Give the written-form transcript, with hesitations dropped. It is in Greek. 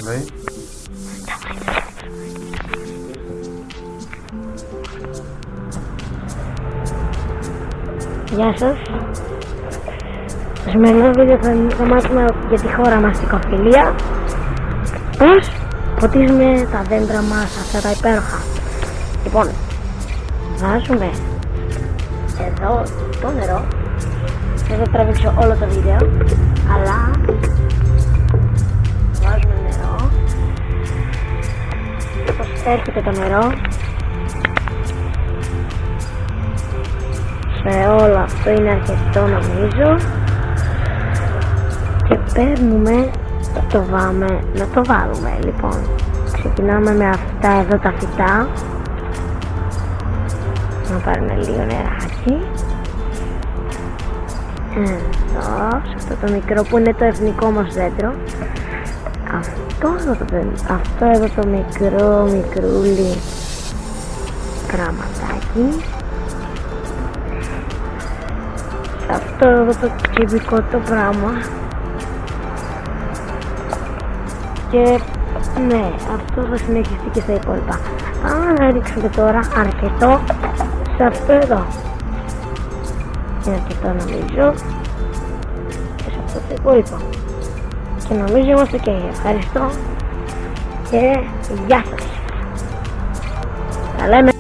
λέει. Γεια σας. Στο σημερινό βίντεο θα μάθουμε για τη χώρα μας, την Κοφυλία, πώς ποτίζουμε τα δέντρα μας, αυτά τα υπέροχα. Λοιπόν, βάζουμε εδώ το νερό. Δεν θα τραβήξω όλο το βίντεο, αλλά βάζουμε νερό. Όπως έρχεται το νερό σε όλο αυτό, είναι αρκετό νομίζω, και παίρνουμε να το βάλουμε. Λοιπόν, ξεκινάμε με αυτά εδώ τα φυτά, να πάρουμε λίγο νεράκι εδώ, σε αυτό το μικρό που είναι το εθνικό μας δέντρο. Αυτό εδώ το μικρούλι γραμματάκι, σε αυτό εδώ το κυβικό το πράγμα, και ναι, αυτό θα συνεχιστεί και στα υπόλοιπα. Πάμε να ρίξουμε τώρα αρκετό σε αυτό εδώ. Είναι αρκετό νομίζω, και σε αυτό το υπόλοιπο. Και νομίζω είμαστε και ευχαριστώ και γεια σας. Τα λέμε.